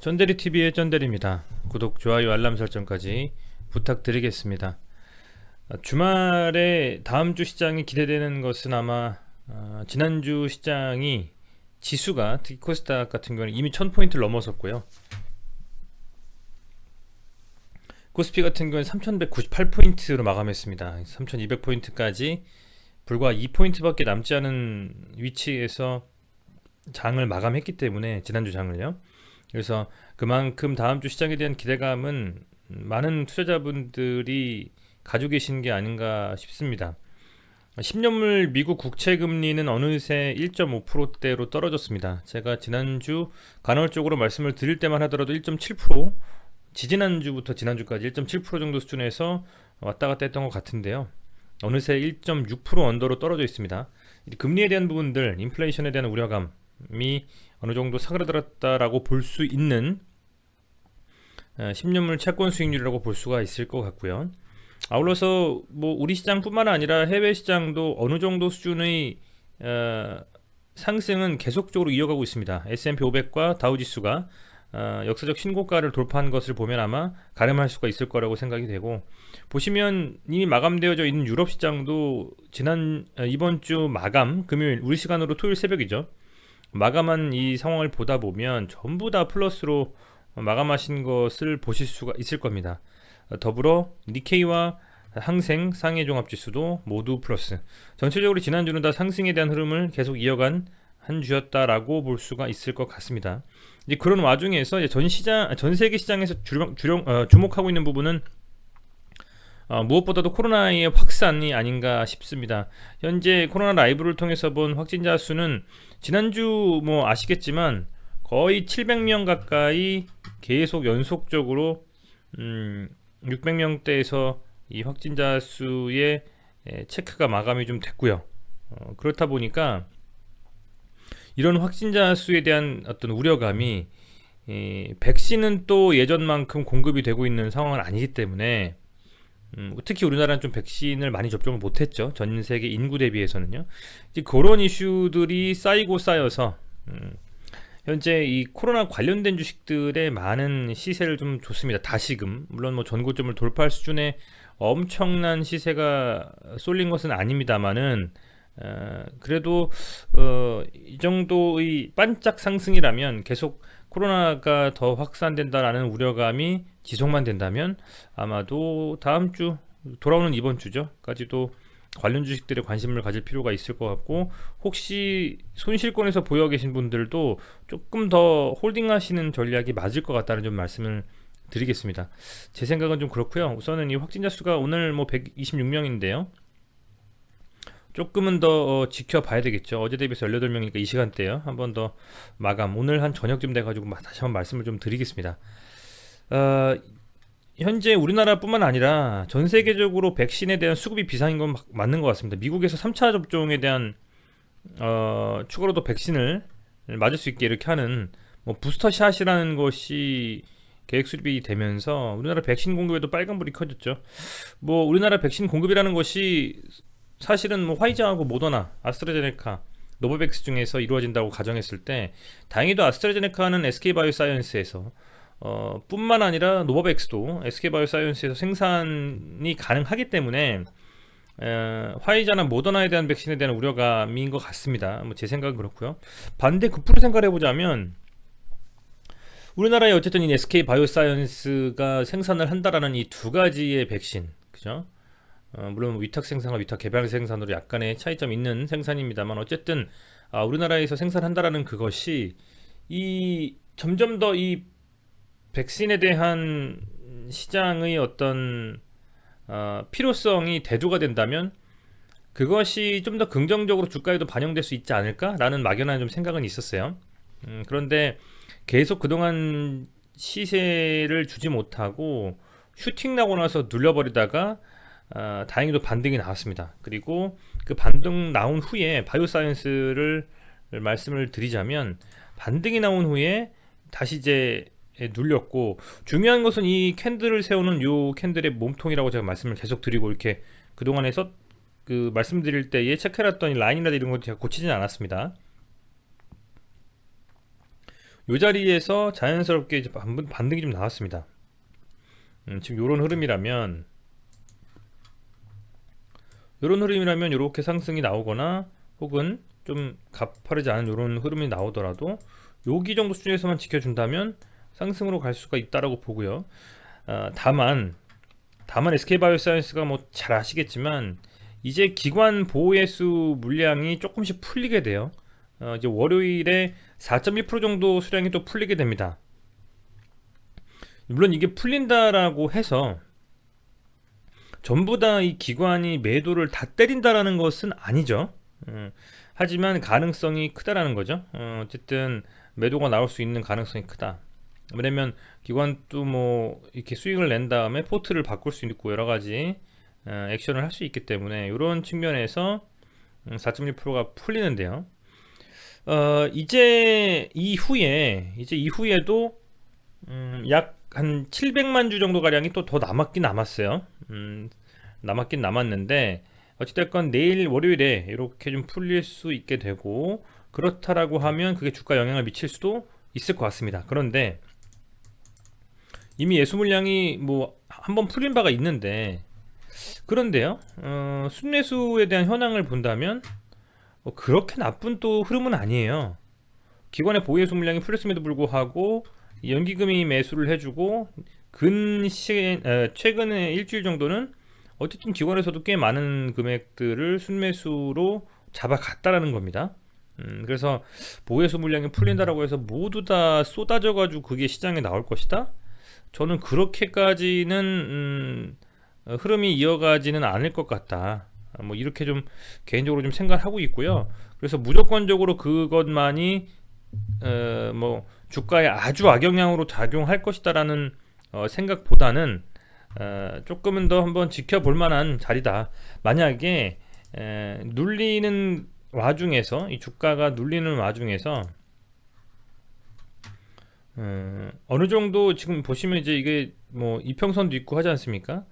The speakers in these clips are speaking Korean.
쩐데리TV의 쩐데리입니다. 구독, 좋아요, 알람 설정까지 부탁드리겠습니다. 주말에 다음주 시장이 기대되는 것은 아마 지난주 시장이 지수가 특히 코스닥 같은 경우는 이미 1000포인트를 넘어섰고요. 코스피 같은 경우는 3198포인트로 마감했습니다. 3200포인트까지 불과 2포인트밖에 남지 않은 위치에서 장을 마감했기 때문에 지난주 장을요. 그래서 그만큼 다음주 시장에 대한 기대감은 많은 투자자분들이 가지고 계신 게 아닌가 싶습니다. 10년물 미국 국채금리는 어느새 1.5%대로 떨어졌습니다. 제가 지난주 간헐적으로 말씀을 드릴 때만 하더라도 1.7%, 지지난주부터 지난주까지 1.7% 정도 수준에서 왔다 갔다 했던 것 같은데요. 어느새 1.6% 언더로 떨어져 있습니다. 금리에 대한 부분들, 인플레이션에 대한 우려감이 어느 정도 사그라들었다라고 볼 수 있는 10년물 채권 수익률이라고 볼 수가 있을 것 같고요. 아울러서 우리 시장뿐만 아니라 해외 시장도 어느 정도 수준의 상승은 계속적으로 이어가고 있습니다. S&P 500과 다우지수가 역사적 신고가를 돌파한 것을 보면 아마 가늠할 수가 있을 거라고 생각이 되고, 보시면 이미 마감되어져 있는 유럽 시장도 이번 주 마감 금요일 우리 시간으로 토요일 새벽이죠. 마감한 이 상황을 보다 보면 전부 다 플러스로 마감하신 것을 보실 수가 있을 겁니다. 더불어 니케이와 항생 상해종합지수도 모두 플러스. 전체적으로 지난주는 다 상승에 대한 흐름을 계속 이어간 한 주였다라고 볼 수가 있을 것 같습니다. 이제 그런 와중에서 전 세계 시장에서 주목하고 있는 부분은 무엇보다도 코로나의 확산이 아닌가 싶습니다. 현재 코로나 라이브를 통해서 본 확진자 수는 지난주 아시겠지만 거의 700명 가까이 계속 연속적으로 600명대에서 이 확진자 수의 체크가 마감이 좀 됐고요. 그렇다 보니까 이런 확진자 수에 대한 어떤 우려감이 백신은 또 예전만큼 공급이 되고 있는 상황은 아니기 때문에 특히 우리나라는 좀 백신을 많이 접종을 못했죠. 전 세계 인구 대비해서는요. 이제 그런 이슈들이 쌓이고 쌓여서 현재 이 코로나 관련된 주식들의 많은 시세를 좀 줬습니다. 다시금 물론 전고점을 돌파할 수준의 엄청난 시세가 쏠린 것은 아닙니다만은 그래도 이 정도의 반짝 상승이라면 계속 코로나가 더 확산된다라는 우려감이 지속만 된다면 아마도 다음 주 돌아오는 이번 주죠,까지도 관련 주식들에 관심을 가질 필요가 있을 것 같고, 혹시 손실권에서 보유 계신 분들도 조금 더 홀딩하시는 전략이 맞을 것 같다는 좀 말씀을 드리겠습니다. 제 생각은 좀 그렇고요. 우선은 이 확진자 수가 오늘 126명인데요. 조금은 더 지켜봐야 되겠죠. 어제 대비해서 18명이니까 이 시간대요. 한 번 더 마감, 오늘 한 저녁쯤 돼가지고 다시 한번 말씀을 좀 드리겠습니다. 현재 우리나라뿐만 아니라 전 세계적으로 백신에 대한 수급이 비상인 건 맞는 것 같습니다. 미국에서 3차 접종에 대한 추가로도 백신을 맞을 수 있게 이렇게 하는 부스터샷이라는 것이 계획 수립이 되면서 우리나라 백신 공급에도 빨간불이 켜졌죠. 우리나라 백신 공급이라는 것이 사실은 화이자하고 모더나, 아스트라제네카, 노바백스 중에서 이루어진다고 가정했을 때 다행히도 아스트라제네카는 SK바이오사이언스에서 뿐만 아니라 노바백스도 SK바이오사이언스에서 생산이 가능하기 때문에 화이자나 모더나에 대한 백신에 대한 우려감인 것 같습니다. 제 생각은 그렇고요. 반대 급부로 생각을 해보자면 우리나라에 어쨌든 이 SK바이오사이언스가 생산을 한다라는 이 두 가지의 백신, 그죠? 물론 위탁 생산과 위탁 개발 생산으로 약간의 차이점이 있는 생산입니다만 어쨌든 우리나라에서 생산한다라는 그것이 점점 더 이 백신에 대한 시장의 어떤 필요성이 대두가 된다면 그것이 좀 더 긍정적으로 주가에도 반영될 수 있지 않을까라는 막연한 좀 생각은 있었어요. 그런데 계속 그동안 시세를 주지 못하고 슈팅 나고 나서 눌려버리다가 다행히도 반등이 나왔습니다. 그리고 그 반등 나온 후에 바이오사이언스를 말씀을 드리자면 반등이 나온 후에 다시 이제 눌렸고, 중요한 것은 이 캔들을 세우는 요 캔들의 몸통이라고 제가 말씀을 계속 드리고 이렇게 그동안에서 말씀드릴 때에 체크해놨던 라인이나 이런 것 제가 고치진 않았습니다. 이 자리에서 자연스럽게 이제 반등이 좀 나왔습니다. 지금 요런 흐름이라면 이렇게 상승이 나오거나 혹은 좀 가파르지 않은 이런 흐름이 나오더라도 여기 정도 수준에서만 지켜준다면 상승으로 갈 수가 있다라고 보고요. 다만 SK바이오사이언스가 뭐 잘 아시겠지만 이제 기관 보호예수 물량이 조금씩 풀리게 돼요. 이제 월요일에 4.1% 정도 수량이 또 풀리게 됩니다. 물론 이게 풀린다라고 해서 전부 다 이 기관이 매도를 다 때린다라는 것은 아니죠. 하지만 가능성이 크다라는 거죠. 어쨌든 매도가 나올 수 있는 가능성이 크다. 왜냐면 기관도 뭐 이렇게 수익을 낸 다음에 포트를 바꿀 수 있고 여러 가지 액션을 할 수 있기 때문에 이런 측면에서 4.1%가 풀리는데요. 이제 이후에도 약 한 700만 주 정도 가량이 또 더 남았어요. 남았긴 남았는데 어찌됐건 내일 월요일에 이렇게 좀 풀릴 수 있게 되고 그렇다라고 하면 그게 주가 영향을 미칠 수도 있을 것 같습니다. 그런데 이미 예수 물량이 뭐 한번 풀린 바가 있는데 그런데요, 순매수에 대한 현황을 본다면 그렇게 나쁜 또 흐름은 아니에요. 기관의 보유예수 물량이 풀렸음에도 불구하고 연기금이 매수를 해주고 최근에 일주일 정도는 어쨌든 기관에서도 꽤 많은 금액들을 순매수로 잡아갔다라는 겁니다. 그래서 보유예수 물량이 풀린다라고 해서 모두 다 쏟아져가지고 그게 시장에 나올 것이다? 저는 그렇게까지는 흐름이 이어가지는 않을 것 같다. 뭐 이렇게 좀 개인적으로 좀 생각을 하고 있고요. 그래서 무조건적으로 그것만이 뭐 주가에 아주 악영향으로 작용할 것이다라는 생각보다는 조금은 더 한번 지켜볼 만한 자리다. 만약에 눌리는 와중에서 이 주가가 눌리는 와중에서 어느 정도 지금 보시면 이제 이게 뭐 이평선도 있고 하지 않습니까?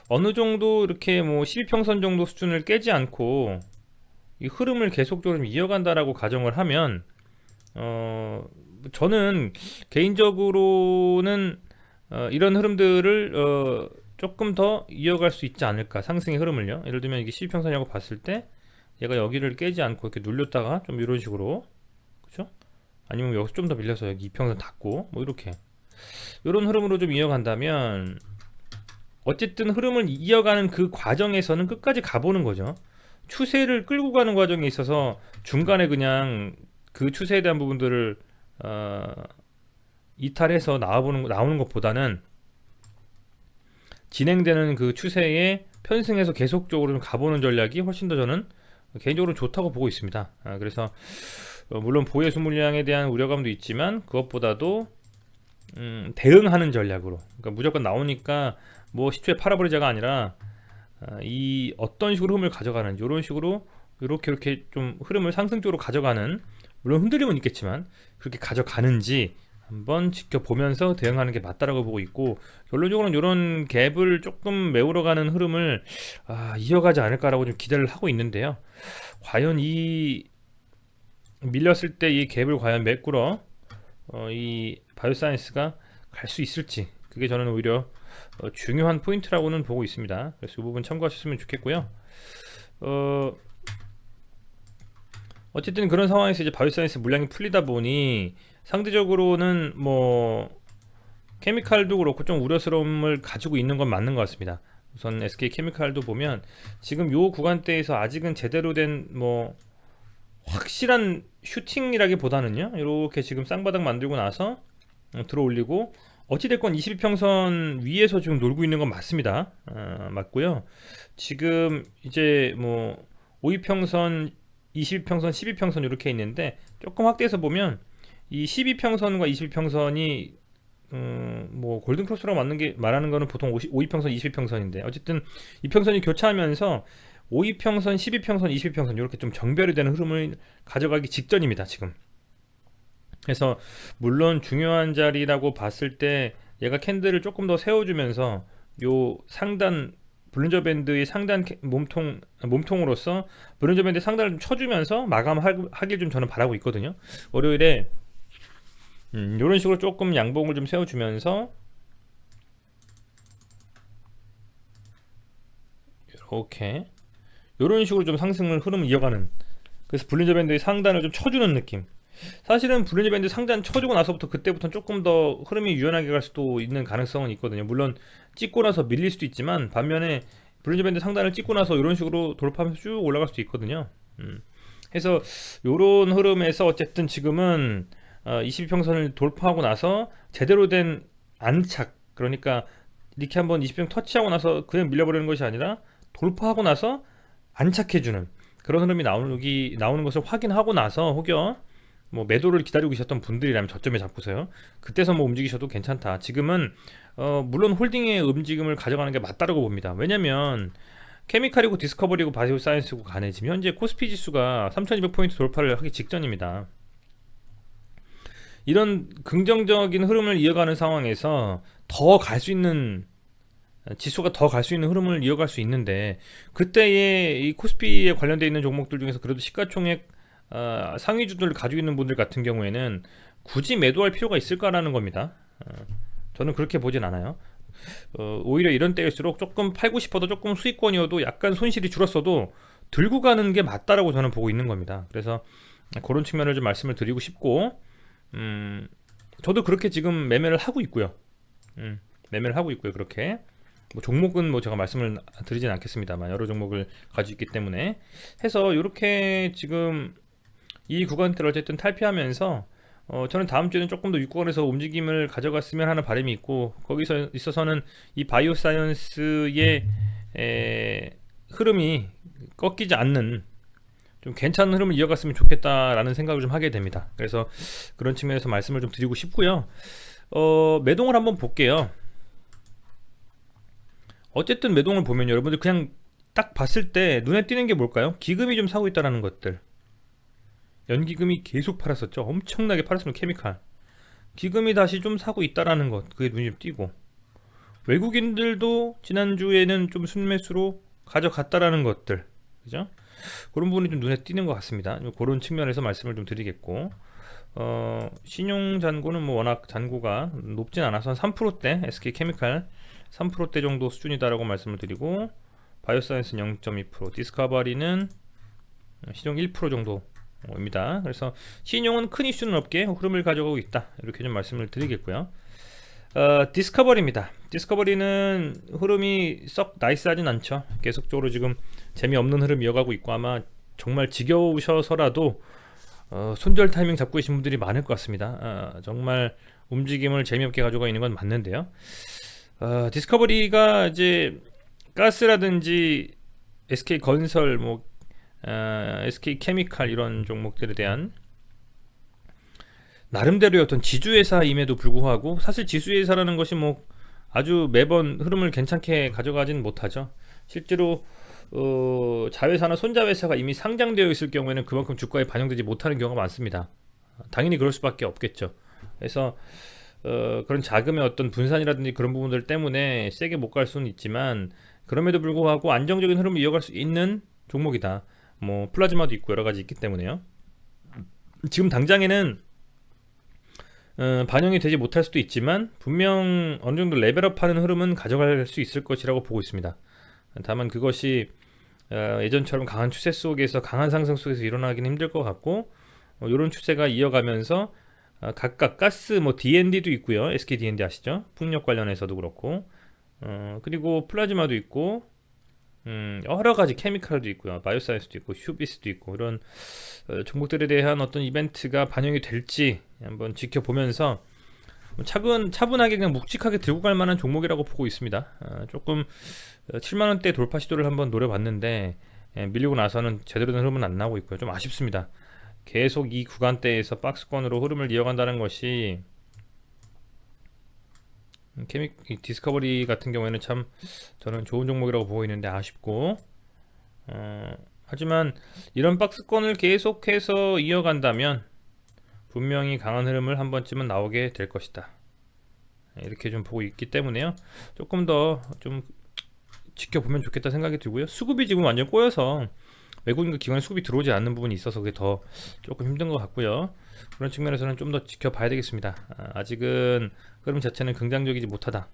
어느 정도 이렇게 뭐 12평선 정도 수준을 깨지 않고 이 흐름을 계속적으로 좀 이어간다라고 가정을 하면 저는 개인적으로는 이런 흐름들을 조금 더 이어갈 수 있지 않을까, 상승의 흐름을요. 예를 들면 이게 12평선이라고 봤을 때 얘가 여기를 깨지 않고 이렇게 눌렸다가 좀 이런 식으로, 그렇죠? 아니면 여기서 좀 더 밀려서 여기 이평선 닫고 뭐 이렇게 이런 흐름으로 좀 이어간다면 어쨌든 흐름을 이어가는 그 과정에서는 끝까지 가보는 거죠. 추세를 끌고 가는 과정에 있어서 중간에 그냥 그 추세에 대한 부분들을 이탈해서 나오는 것보다는 진행되는 그 추세에 편승해서 계속적으로 좀 가보는 전략이 훨씬 더 저는 개인적으로 좋다고 보고 있습니다. 그래서 물론 보유예수 물량에 대한 우려감도 있지만 그것보다도 대응하는 전략으로, 그러니까 무조건 나오니까 뭐 10초에 팔아버리자가 아니라 이 어떤 식으로 흐름을 가져가는지 이런 식으로 이렇게 좀 흐름을 상승적으로 가져가는, 물론 흔들림은 있겠지만 그렇게 가져가는지 한번 지켜보면서 대응하는 게 맞다라고 보고 있고, 결론적으로는 이런 갭을 조금 메우러 가는 흐름을 이어가지 않을까라고 좀 기대를 하고 있는데요. 과연 이 밀렸을 때 이 갭을 과연 메꾸러 이 바이오사이언스가 갈 수 있을지, 그게 저는 오히려 중요한 포인트라고는 보고 있습니다. 그래서 이 부분 참고하셨으면 좋겠고요. 어쨌든 그런 상황에서 이제 바이오사이언스 물량이 풀리다 보니 상대적으로는 뭐 케미칼도 그렇고 좀 우려스러움을 가지고 있는 건 맞는 것 같습니다. 우선 SK 케미칼도 보면 지금 요 구간대에서 아직은 제대로 된 뭐 확실한 슈팅이라기보다는요, 이렇게 지금 쌍바닥 만들고 나서 들어올리고 어찌됐건 22평선 위에서 지금 놀고 있는 건 맞습니다. 맞고요. 지금 이제 뭐 52평선, 22평선, 12평선 이렇게 있는데 조금 확대해서 보면 이 12평선과 22평선이 뭐 골든크로스라고 말하는 거는 보통 52평선, 22평선인데 어쨌든 이 평선이 교차하면서 52평선, 12평선, 22평선 이렇게 좀 정별이 되는 흐름을 가져가기 직전입니다, 지금. 그래서 물론 중요한 자리라고 봤을 때 얘가 캔들을 조금 더 세워주면서 요 상단 볼린저 밴드의 상단 몸통으로서 볼린저 밴드 상단을 좀 쳐주면서 마감하길 좀 저는 바라고 있거든요. 월요일에 이런 식으로 조금 양봉을 좀 세워주면서 이렇게 이런 식으로 좀 상승을 흐름을 이어가는, 그래서 볼린저 밴드의 상단을 좀 쳐주는 느낌. 사실은 볼린저 밴드 상단 쳐주고 나서부터 그때부터는 조금 더 흐름이 유연하게 갈 수도 있는 가능성은 있거든요. 물론 찍고 나서 밀릴 수도 있지만, 반면에 볼린저 밴드 상단을 찍고 나서 이런 식으로 돌파하면서 쭉 올라갈 수도 있거든요. 해서 요런 흐름에서 어쨌든 지금은 22평선을 돌파하고 나서 제대로 된 안착, 그러니까 이렇게 한번 20평 터치하고 나서 그냥 밀려버리는 것이 아니라 돌파하고 나서 안착해주는 그런 흐름이 나오는 것을 확인하고 나서, 혹여 뭐 매도를 기다리고 계셨던 분들이라면 저점에 잡고서요, 그때서 뭐 움직이셔도 괜찮다. 지금은 물론 홀딩의 움직임을 가져가는 게 맞다라고 봅니다. 왜냐면 케미칼이고 디스커버리고 바이오 사이언스고 간에 지금 현재 코스피 지수가 3200포인트 돌파를 하기 직전입니다. 이런 긍정적인 흐름을 이어가는 상황에서 더 갈 수 있는, 지수가 더 갈 수 있는 흐름을 이어갈 수 있는데, 그때의 이 코스피에 관련되어 있는 종목들 중에서 그래도 시가총액 상위주들을 가지고 있는 분들 같은 경우에는 굳이 매도할 필요가 있을까라는 겁니다. 저는 그렇게 보진 않아요. 오히려 이런 때일수록 조금 팔고 싶어도, 조금 수익권이어도 약간 손실이 줄었어도 들고 가는 게 맞다라고 저는 보고 있는 겁니다. 그래서 그런 측면을 좀 말씀을 드리고 싶고, 저도 그렇게 지금 매매를 하고 있고요. 매매를 하고 있고요. 그렇게 뭐 종목은 뭐 제가 말씀을 드리진 않겠습니다만 여러 종목을 가지고 있기 때문에 해서 이렇게 지금 이 구간대를 어쨌든 탈피하면서 저는 다음 주에는 조금 더 윗구간에서 움직임을 가져갔으면 하는 바람이 있고, 거기서 있어서는 이 바이오 사이언스의 흐름이 꺾이지 않는 좀 괜찮은 흐름을 이어갔으면 좋겠다라는 생각을 좀 하게 됩니다. 그래서 그런 측면에서 말씀을 좀 드리고 싶고요. 매동을 한번 볼게요. 어쨌든 매동을 보면 여러분들 그냥 딱 봤을 때 눈에 띄는 게 뭘까요? 기금이 좀 사고 있다라는 것들. 연기금이 계속 팔았었죠. 엄청나게 팔았으면 케미칼. 기금이 다시 좀 사고 있다라는 것, 그게 눈이 좀 띄고, 외국인들도 지난주에는 좀 순매수로 가져갔다라는 것들, 그죠? 그런 부분이 좀 눈에 띄는 것 같습니다. 그런 측면에서 말씀을 좀 드리겠고, 신용 잔고는 뭐 워낙 잔고가 높진 않아서 3%대, SK케미칼 3%대 정도 수준이다라고 말씀을 드리고, 바이오사이언스는 0.2%, 디스커버리는 신용 1% 정도입니다. 그래서 신용은 큰 이슈는 없게 흐름을 가져가고 있다, 이렇게 좀 말씀을 드리겠고요. 디스커버리입니다. 디스커버리는 흐름이 썩 나이스하진 않죠. 계속적으로 지금 재미없는 흐름 이어가고 있고, 아마 정말 지겨우셔서라도 손절 타이밍 잡고 계신 분들이 많을 것 같습니다. 정말 움직임을 재미없게 가져가 있는 건 맞는데요. 디스커버리가 이제 가스라든지 SK건설, 뭐 SK케미칼 이런 종목들에 대한 나름대로의 어떤 지주회사임에도 불구하고, 사실 지수회사라는 것이 뭐 아주 매번 흐름을 괜찮게 가져가지는 못하죠. 실제로 자회사나 손자회사가 이미 상장되어 있을 경우에는 그만큼 주가에 반영되지 못하는 경우가 많습니다. 당연히 그럴 수밖에 없겠죠. 그래서 그런 자금의 어떤 분산이라든지 그런 부분들 때문에 세게 못 갈 수는 있지만, 그럼에도 불구하고 안정적인 흐름을 이어갈 수 있는 종목이다. 뭐 플라즈마도 있고 여러 가지 있기 때문에요. 지금 당장에는 반영이 되지 못할 수도 있지만, 분명 어느 정도 레벨업하는 흐름은 가져갈 수 있을 것이라고 보고 있습니다. 다만 그것이 예전처럼 강한 추세 속에서, 강한 상승 속에서 일어나기는 힘들 것 같고, 이런 추세가 이어가면서 각각 가스, 뭐 D&D도 있고요. SK D&D 아시죠? 풍력 관련해서도 그렇고, 그리고 플라즈마도 있고, 여러 가지 케미칼도 있고요. 바이오사이언스도 있고, 휴비스도 있고, 이런 종목들에 대한 어떤 이벤트가 반영이 될지 한번 지켜보면서 차분하게 그냥 묵직하게 들고 갈 만한 종목이라고 보고 있습니다. 조금 7만원대 돌파 시도를 한번 노려봤는데 밀리고 나서는 제대로 된 흐름은 안 나오고 있고요. 좀 아쉽습니다. 계속 이 구간대에서 박스권으로 흐름을 이어간다는 것이, 디스커버리 같은 경우에는 참 저는 좋은 종목이라고 보고 있는데 아쉽고, 하지만 이런 박스권을 계속해서 이어간다면 분명히 강한 흐름을 한 번쯤은 나오게 될 것이다, 이렇게 좀 보고 있기 때문에요. 조금 더 좀 지켜보면 좋겠다 생각이 들고요. 수급이 지금 완전 꼬여서 외국인과 기관의 수급이 들어오지 않는 부분이 있어서 그게 더 조금 힘든 것 같고요. 그런 측면에서는 좀 더 지켜봐야 되겠습니다. 아직은 흐름 자체는 긍정적이지 못하다.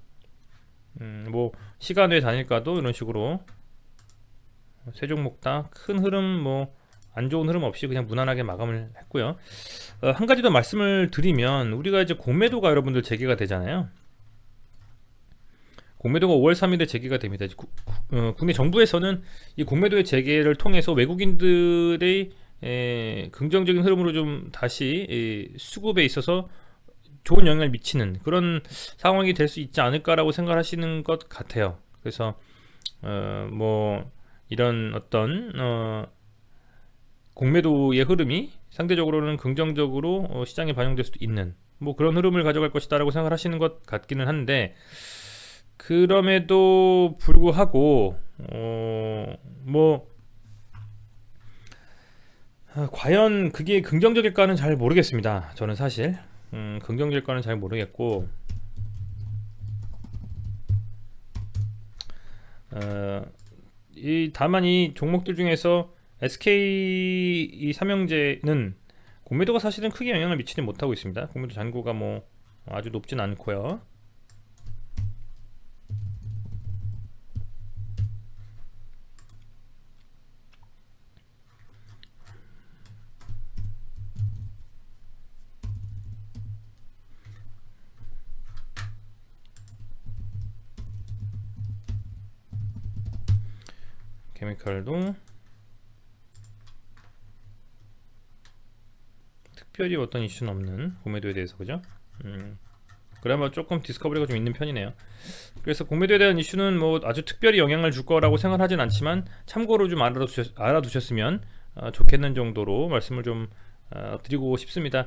뭐 시간 외 단일가도 이런 식으로 세 종목 다 큰 흐름 뭐 안 좋은 흐름 없이 그냥 무난하게 마감을 했고요. 한 가지 더 말씀을 드리면 우리가 이제 공매도가 여러분들 재개가 되잖아요. 공매도가 5월 3일에 재개가 됩니다. 국내 정부에서는 이 공매도의 재개를 통해서 외국인들의 긍정적인 흐름으로 좀 다시 수급에 있어서 좋은 영향을 미치는 그런 상황이 될 수 있지 않을까라고 생각하시는 것 같아요. 그래서 뭐 이런 어떤 공매도의 흐름이 상대적으로는 긍정적으로 시장에 반영될 수도 있는 뭐 그런 흐름을 가져갈 것이다라고 생각하시는 것 같기는 한데, 그럼에도 불구하고 뭐 과연 그게 긍정적일까는 잘 모르겠습니다. 저는 사실 긍정적일까는 잘 모르겠고, 다만 이 종목들 중에서 SK 이 삼형제는 공매도가 사실은 크게 영향을 미치지 못하고 있습니다. 공매도 잔고가 뭐 아주 높진 않고요. 케미칼도 특별히 어떤 이슈는 없는 공매도에 대해서, 그죠? 그나마 조금 디스커버리가 좀 있는 편이네요. 그래서 공매도에 대한 이슈는 뭐 아주 특별히 영향을 줄 거라고 생각하진 않지만 참고로 좀 알아두셨으면 좋겠는 정도로 말씀을 좀 드리고 싶습니다.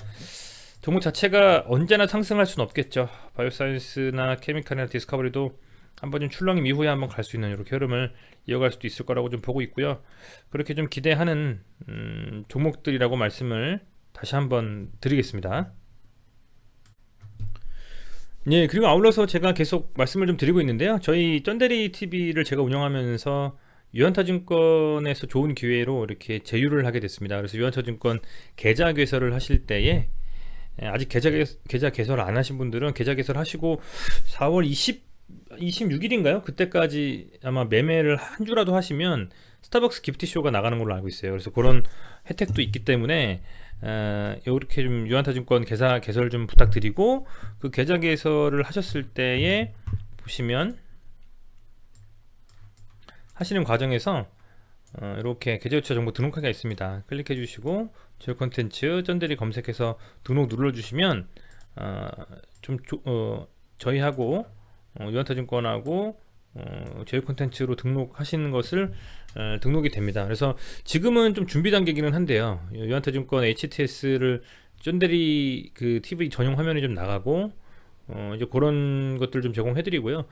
종목 자체가 언제나 상승할 수는 없겠죠. 바이오사이언스나 케미칼이나 디스커버리도 한번 좀 출렁임 이후에 한번 갈 수 있는 이렇게 흐름을 이어갈 수도 있을 거라고 좀 보고 있고요. 그렇게 좀 기대하는 종목들이라고 말씀을 다시 한번 드리겠습니다. 예, 그리고 아울러서 제가 계속 말씀을 좀 드리고 있는데요. 저희 쩐데리 TV를 제가 운영하면서 유한타증권에서 좋은 기회로 이렇게 제휴를 하게 됐습니다. 그래서 유한타증권 계좌 개설을 하실 때에 아직 계좌 개설 안 하신 분들은 계좌 개설하시고 4월 26일인가요? 그때까지 아마 매매를 한 주라도 하시면 스타벅스 기프티쇼가 나가는 걸로 알고 있어요. 그래서 그런 혜택도 있기 때문에 이렇게 좀 유한타증권 계좌 개설 좀 부탁드리고, 그 계좌 개설을 하셨을 때에 보시면 하시는 과정에서 이렇게 계좌 유치 정보 등록하기가 있습니다. 클릭해 주시고 저희 콘텐츠 쩐데리 검색해서 등록 눌러 주시면 저희하고 유한타증권하고 제휴 콘텐츠로 등록하시는 것을 등록이 됩니다. 그래서 지금은 좀 준비 단계이기는 한데요. 유한타증권 HTS를 쩐데리 그 TV 전용 화면에 좀 나가고 이제 그런 것들 좀 제공해드리고요.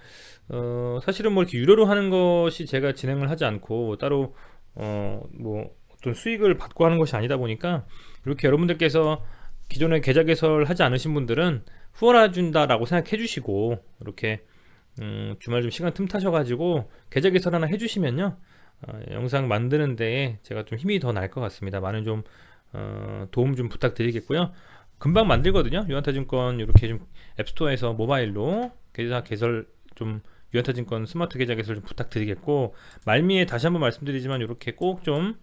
사실은 뭐 이렇게 유료로 하는 것이 제가 진행을 하지 않고 따로 뭐 어떤 수익을 받고 하는 것이 아니다 보니까, 이렇게 여러분들께서 기존에 계좌 개설하지 않으신 분들은 후원해 준다라고 생각해 주시고, 이렇게 주말 좀 시간 틈타셔가지고 계좌 개설 하나 해주시면요, 영상 만드는 데에 제가 좀 힘이 더 날 것 같습니다. 많은 좀 도움 좀 부탁드리겠고요. 금방 만들거든요. 유한타증권 이렇게 좀 앱스토어에서 모바일로 계좌 개설 좀 유한타증권 스마트 계좌 개설 좀 부탁드리겠고, 말미에 다시 한번 말씀드리지만 이렇게 꼭 좀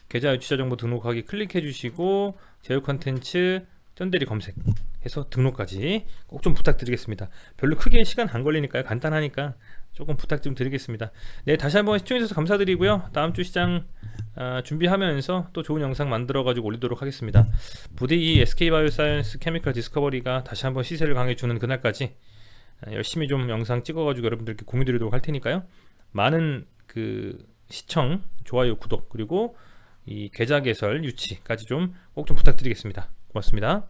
계좌 유치자 정보 등록하기 클릭해 주시고 제휴 컨텐츠 쩐데리 검색해서 등록까지 꼭 좀 부탁드리겠습니다. 별로 크게 시간 안 걸리니까요. 간단하니까 조금 부탁 좀 드리겠습니다. 네, 다시 한번 시청해 주셔서 감사드리고요. 다음 주 시장 준비하면서 또 좋은 영상 만들어 가지고 올리도록 하겠습니다. 부디 이 SK바이오사이언스 케미컬 디스커버리가 다시 한번 시세를 강해 주는 그날까지 열심히 좀 영상 찍어 가지고 여러분들께 공유 드리도록 할 테니까요. 많은 그 시청, 좋아요, 구독, 그리고 이 계좌 개설 유치까지 좀 꼭 좀 부탁드리겠습니다. 고맙습니다.